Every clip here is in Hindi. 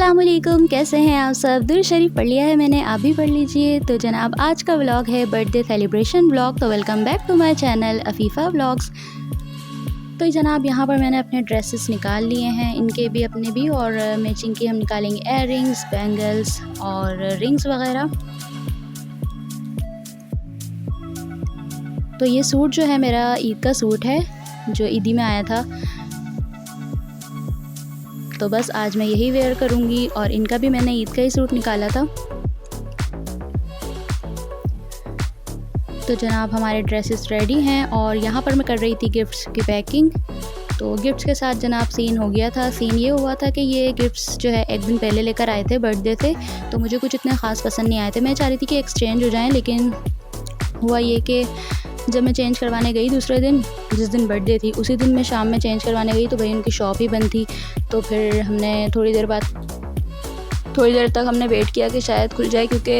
अस्सलामुअलैकुम, कैसे हैं आप सब। दुरूद शरीफ पढ़ लिया है मैंने, आप भी पढ़ लीजिए। तो जनाब आज का व्लॉग है बर्थडे सेलिब्रेशन व्लॉग। तो welcome back to my channel Afifa vlogs. तो जनाब यहाँ पर मैंने अपने ड्रेसेस निकाल लिए हैं, इनके भी अपने भी, और मैचिंग की हम निकालेंगे एयर रिंग्स, बैंगल्स और रिंग्स वगैरह। तो ये सूट जो है मेरा ईद का सूट है, जो ईदी में आया था। तो बस आज मैं यही वेयर करूँगी, और इनका भी मैंने ईद का ही सूट निकाला था। तो जनाब हमारे ड्रेसेस रेडी हैं, और यहाँ पर मैं कर रही थी गिफ्ट्स की पैकिंग। तो गिफ्ट्स के साथ जनाब सीन हो गया था। सीन ये हुआ था कि ये गिफ्ट्स जो है एक दिन पहले लेकर आए थे बर्थडे से, तो मुझे कुछ इतने ख़ास पसंद नहीं आए थे। मैं चाह रही थी कि एक्सचेंज हो जाएं, लेकिन हुआ ये कि जब मैं चेंज करवाने गई दूसरे दिन, जिस दिन बर्थडे थी उसी दिन मैं शाम में चेंज करवाने गई, तो भाई उनकी शॉप ही बंद थी। तो फिर हमने थोड़ी देर तक हमने वेट किया कि शायद खुल जाए, क्योंकि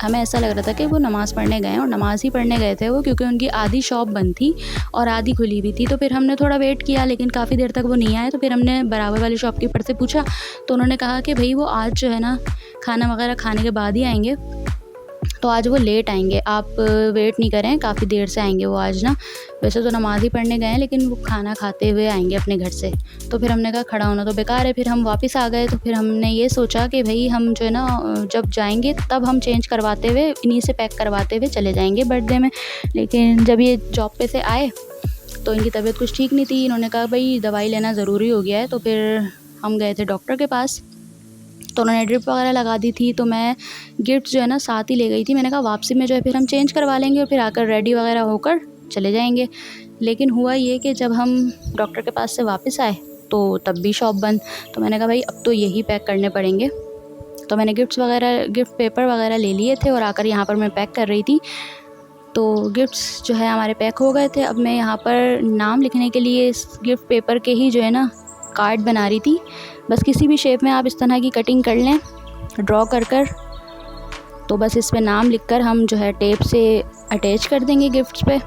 हमें ऐसा लग रहा था कि वो नमाज़ पढ़ने गए हैं, और नमाज़ ही पढ़ने गए थे वो, क्योंकि उनकी आधी शॉप बंद थी और आधी खुली भी थी। तो फिर हमने थोड़ा वेट किया, लेकिन काफ़ी देर तक वो नहीं आए। तो फिर हमने बराबर वाली शॉपकीपर से पूछा, तो उन्होंने कहा कि भाई वो आज जो है ना खाना वगैरह खाने के बाद ही आएंगे, तो आज वो लेट आएंगे, आप वेट नहीं करें, काफ़ी देर से आएंगे वो आज ना। वैसे तो नमाज़ ही पढ़ने गए हैं, लेकिन वो खाना खाते हुए आएंगे अपने घर से। तो फिर हमने कहा खड़ा होना तो बेकार है। फिर हम वापस आ गए। तो फिर हमने ये सोचा कि भाई हम जो है ना जब जाएंगे तब हम चेंज करवाते हुए, इन्हीं से पैक करवाते हुए चले जाएंगे बर्थडे में। लेकिन जब ये जॉब पे से आए तो इनकी तबीयत कुछ ठीक नहीं थी। इन्होंने कहा भाई दवाई लेना ज़रूरी हो गया है। तो फिर हम गए थे डॉक्टर के पास, तो उन्होंने ड्रिप वगैरह लगा दी थी। तो मैं गिफ्ट जो है ना साथ ही ले गई थी। मैंने कहा वापसी में जो है फिर हम चेंज करवा लेंगे, और फिर आकर रेडी वगैरह होकर चले जाएंगे। लेकिन हुआ ये कि जब हम डॉक्टर के पास से वापस आए तो तब भी शॉप बंद। तो मैंने कहा भाई अब तो यही पैक करने पड़ेंगे। तो मैंने गिफ्ट पेपर वगैरह ले लिए थे, और आकर यहाँ पर मैं पैक कर रही थी। तो गिफ्ट्स जो है हमारे पैक हो गए थे। अब मैं यहाँ पर नाम लिखने के लिए इस गिफ्ट पेपर के ही जो है ना कार्ड बना रही थी। बस किसी भी शेप में आप इस तरह की कटिंग कर लें, ड्रॉ कर तो बस इस पे नाम लिखकर हम जो है टेप से अटैच कर देंगे गिफ्ट्स पे।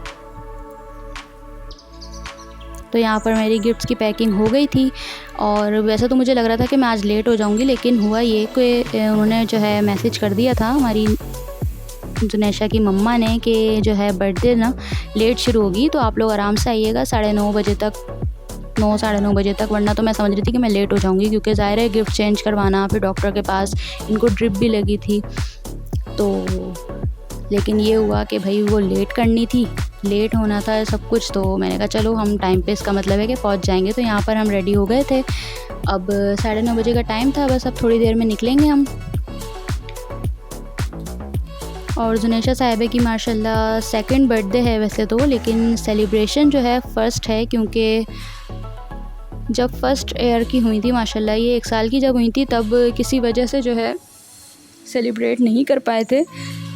तो यहाँ पर मेरी गिफ्ट्स की पैकिंग हो गई थी, और वैसे तो मुझे लग रहा था कि मैं आज लेट हो जाऊँगी, लेकिन हुआ ये कि उन्होंने जो है मैसेज कर दिया था हमारी जुनैशा की मम्मा ने कि जो है बर्थडे ना लेट शुरू होगी, तो आप लोग आराम से आइएगा 9:30 बजे तक, 9 साढ़े 9 बजे तक। वरना तो मैं समझ रही थी कि मैं लेट हो जाऊंगी, क्योंकि ज़ाहिर है गिफ्ट चेंज करवाना, फिर डॉक्टर के पास, इनको ड्रिप भी लगी थी। तो लेकिन ये हुआ कि भाई वो लेट करनी थी, लेट होना था सब कुछ। तो मैंने कहा चलो हम टाइम पे, इसका मतलब है कि पहुंच जाएंगे। तो यहाँ पर हम रेडी हो गए थे। अब 9:30 बजे का टाइम था, बस अब थोड़ी देर में निकलेंगे हम। और जुनैशा साहिबा की माशाल्लाह सेकंड बर्थडे है वैसे तो, लेकिन सेलिब्रेशन जो है फ़र्स्ट है, क्योंकि जब फ़र्स्ट ईयर की हुई थी माशाल्लाह, ये 1 साल की जब हुई थी, तब किसी वजह से जो है सेलिब्रेट नहीं कर पाए थे।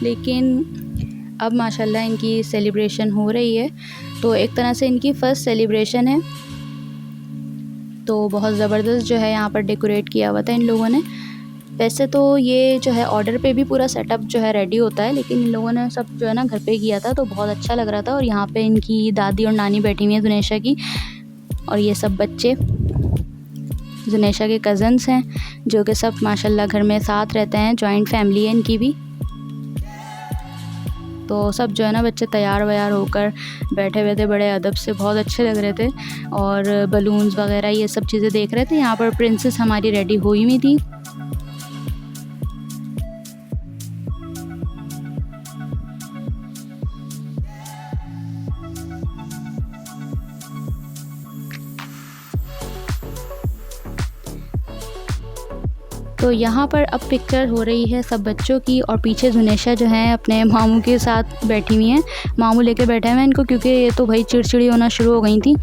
लेकिन अब माशाल्लाह इनकी सेलिब्रेशन हो रही है, तो एक तरह से इनकी फ़र्स्ट सेलिब्रेशन है। तो बहुत ज़बरदस्त जो है यहाँ पर डेकोरेट किया हुआ था इन लोगों ने। वैसे तो ये जो है ऑर्डर पे भी पूरा सेटअप जो है रेडी होता है, लेकिन इन लोगों ने सब जो है ना घर पे किया था, तो बहुत अच्छा लग रहा था। और यहाँ पे इनकी दादी और नानी बैठी हुई हैं जुनैशा की, और ये सब बच्चे जुनैशा के कज़न्स हैं, जो कि सब माशाल्लाह घर में साथ रहते हैं, जॉइंट फैमिली है इनकी भी। तो सब जो है ना बच्चे तैयार व्यार होकर बैठे हुए थे, बड़े अदब से, बहुत अच्छे लग रहे थे, और बलून्स वगैरह ये सब चीज़ें देख रहे थे। यहाँ पर प्रिंसेस हमारी रेडी हुई हुई थी। तो यहाँ पर अब पिक्चर हो रही है सब बच्चों की, और पीछे जुनैशा जो है अपने मामू के साथ बैठी हुई हैं। मामू लेके बैठे हुए हैं इनको, क्योंकि ये तो भाई चिड़चिड़ी होना शुरू हो गई थी।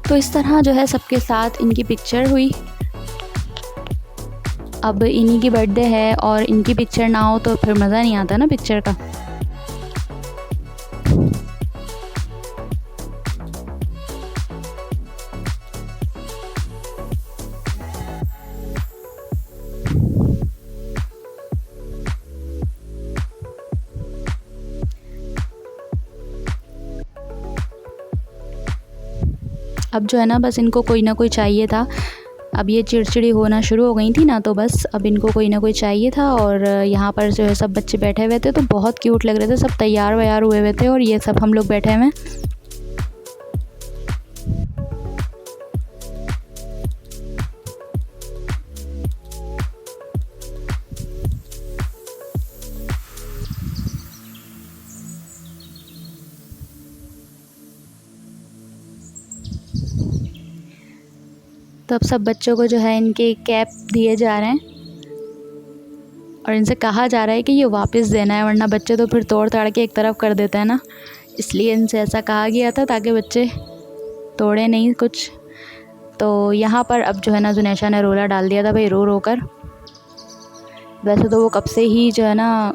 तो इस तरह जो है सबके साथ इनकी पिक्चर हुई। अब इन्हीं की बर्थडे है, और इनकी पिक्चर ना हो तो फिर मज़ा नहीं आता ना पिक्चर का। अब जो है ना बस इनको कोई ना कोई चाहिए था। अब ये चिड़चिड़ी होना शुरू हो गई थी ना, तो बस अब इनको कोई ना कोई चाहिए था। और यहाँ पर जो है सब बच्चे बैठे हुए थे, तो बहुत क्यूट लग रहे थे, सब तैयार वैयार हुए हुए थे और ये सब हम लोग बैठे हुए हैं। तो अब सब बच्चों को जो है इनके कैप दिए जा रहे हैं और इनसे कहा जा रहा है कि ये वापस देना है, वरना बच्चे तो फिर तोड़ ताड़ के एक तरफ कर देते हैं ना, इसलिए इनसे ऐसा कहा गया था ताकि बच्चे तोड़े नहीं कुछ। तो यहाँ पर अब जो है ना जुनैशा ने रोला डाल दिया था भाई, रो रो कर। वैसे तो वो कब से ही जो है ना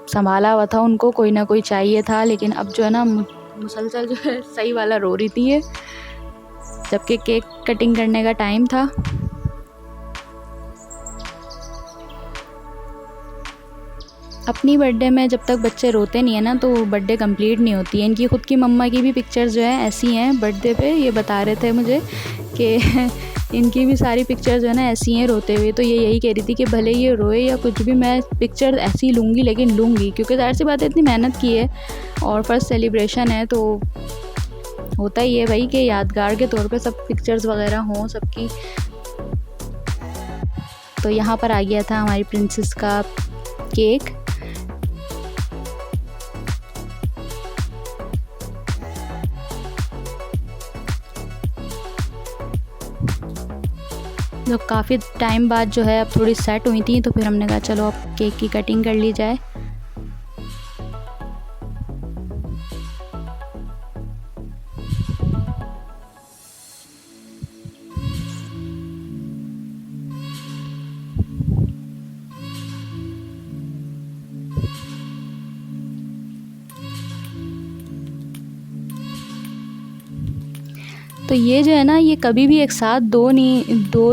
संभाला हुआ था, उनको कोई ना कोई चाहिए था, लेकिन अब जो है ना मुसलसल जो है सही वाला रो रही थी ये, जबकि केक कटिंग करने का टाइम था। अपनी बर्थडे में जब तक बच्चे रोते नहीं है ना, तो बर्थडे कंप्लीट नहीं होती है। इनकी ख़ुद की मम्मा की भी पिक्चर्स जो है ऐसी हैं बर्थडे पे, ये बता रहे थे मुझे कि इनकी भी सारी पिक्चर्स जो है ना ऐसी हैं रोते हुए। तो ये यही कह रही थी कि भले ये रोए या कुछ भी, मैं पिक्चर ऐसी लूँगी, लेकिन लूँगी, क्योंकि ज़ाहिर सी बात है इतनी मेहनत की है और फर्स्ट सेलिब्रेशन है, तो होता ही है भाई कि यादगार के तौर पे सब पिक्चर्स वगैरह हों सबकी। तो यहाँ पर आ गया था हमारी प्रिंसेस का केक। तो काफ़ी टाइम बाद जो है अब थोड़ी सेट हुई थी, तो फिर हमने कहा चलो अब केक की कटिंग कर ली जाए। तो ये जो है ना, ये कभी भी एक साथ दो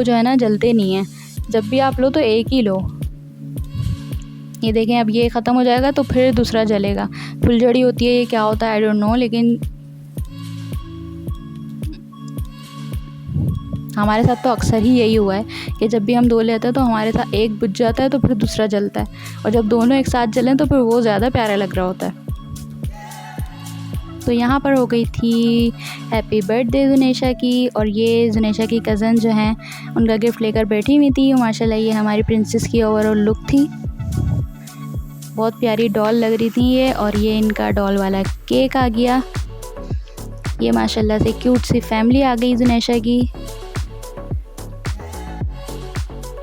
जो है ना जलते नहीं हैं। जब भी आप लो तो एक ही लो। ये देखें, अब ये ख़त्म हो जाएगा तो फिर दूसरा जलेगा। फुलझड़ी होती है, ये क्या होता है आई डोंट नो, लेकिन हमारे साथ तो अक्सर ही यही हुआ है कि जब भी हम दो लेते हैं तो हमारे साथ एक बुझ जाता है तो फिर दूसरा जलता है, और जब दोनों एक साथ जलें तो फिर वो ज़्यादा प्यारा लग रहा होता है। तो यहाँ पर हो गई थी हैप्पी बर्थडे जुनैशा की, और ये जुनैशा की कज़न जो हैं उनका गिफ्ट लेकर बैठी हुई थी। माशाल्लाह ये हमारी प्रिंसेस की ओवरऑल लुक थी, बहुत प्यारी डॉल लग रही थी ये। और ये इनका डॉल वाला केक आ गया। ये माशाल्लाह से क्यूट सी फैमिली आ गई जुनैशा की।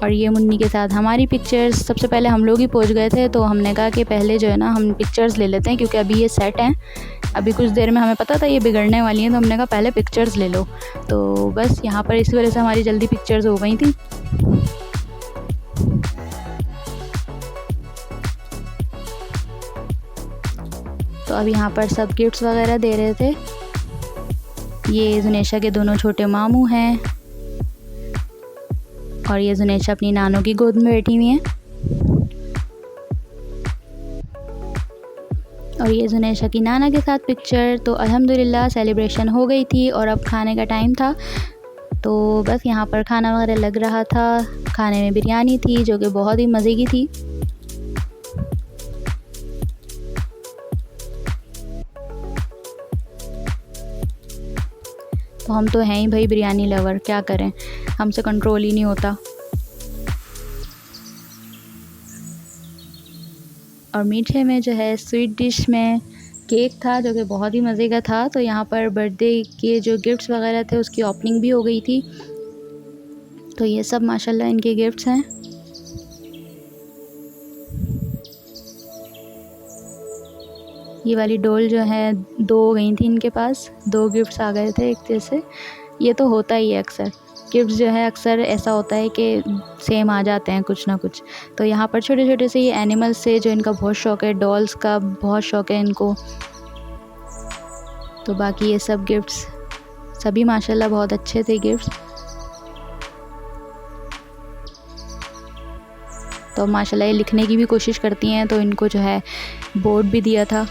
और ये मुन्नी के साथ हमारी पिक्चर्स। सबसे पहले हम लोग ही पहुंच गए थे, तो हमने कहा कि पहले जो है ना हम पिक्चर्स ले लेते हैं, क्योंकि अभी ये सेट हैं, अभी कुछ देर में हमें पता था ये बिगड़ने वाली हैं, तो हमने कहा पहले पिक्चर्स ले लो। तो बस यहाँ पर इसी वजह से हमारी जल्दी पिक्चर्स हो गई थी। तो अब यहाँ पर सब गिफ्ट्स वगैरह दे रहे थे। ये जुनैशा के दोनों छोटे मामू हैं, और ये जुनैशा अपनी नानों की गोद में बैठी हुई हैं। और ये जुनैशा की नाना के साथ पिक्चर। तो अल्हम्दुलिल्लाह सेलिब्रेशन हो गई थी और अब खाने का टाइम था। तो बस यहाँ पर खाना वगैरह लग रहा था। खाने में बिरयानी थी जो कि बहुत ही मज़े की थी। तो हम तो हैं ही भाई बिरयानी लवर, क्या करें, हमसे कंट्रोल ही नहीं होता। और मीठे में जो है स्वीट डिश में केक था जो कि बहुत ही मज़े का था। तो यहाँ पर बर्थडे के जो गिफ्ट्स वगैरह थे उसकी ओपनिंग भी हो गई थी। तो ये सब माशाल्लाह इनके गिफ्ट्स हैं। ये वाली डॉल जो है 2 हो गई थी इनके पास, 2 गिफ्ट्स आ गए थे एक जैसे। ये तो होता ही है अक्सर, गिफ्ट्स जो है अक्सर ऐसा होता है कि सेम आ जाते हैं कुछ ना कुछ। तो यहाँ पर छोटे छोटे से ये एनिमल्स से जो इनका बहुत शौक़ है, डॉल्स का बहुत शौक़ है इनको। तो बाकी ये सब गिफ्ट्स सभी माशाल्लाह बहुत अच्छे थे गिफ्ट्स। तो माशाल्लाह ये लिखने की भी कोशिश करती हैं, तो इनको जो है बोर्ड भी दिया था।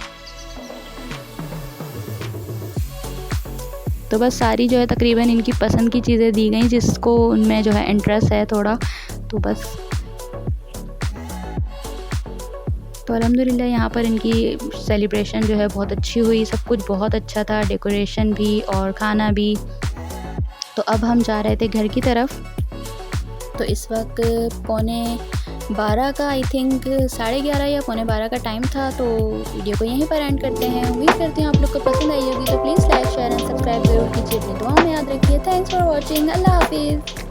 तो बस सारी जो है तकरीबन इनकी पसंद की चीज़ें दी गई जिसको उनमें जो है इंटरेस्ट है थोड़ा, तो बस। तो अल्हम्दुलिल्लाह यहाँ पर इनकी सेलिब्रेशन जो है बहुत अच्छी हुई, सब कुछ बहुत अच्छा था, डेकोरेशन भी और खाना भी। तो अब हम जा रहे थे घर की तरफ। तो इस वक्त 11:15 का आई थिंक 11:30 या 11:15 का टाइम था। तो वीडियो को यहीं पर एंड करते हैं। उम्मीद करते हैं आप लोग को पसंद आई होगी। तो please like share and subscribe ज़रूर कीजिए, अपनी दुआओं में याद रखिए। Thanks for watching. अल्लाह हाफिज़।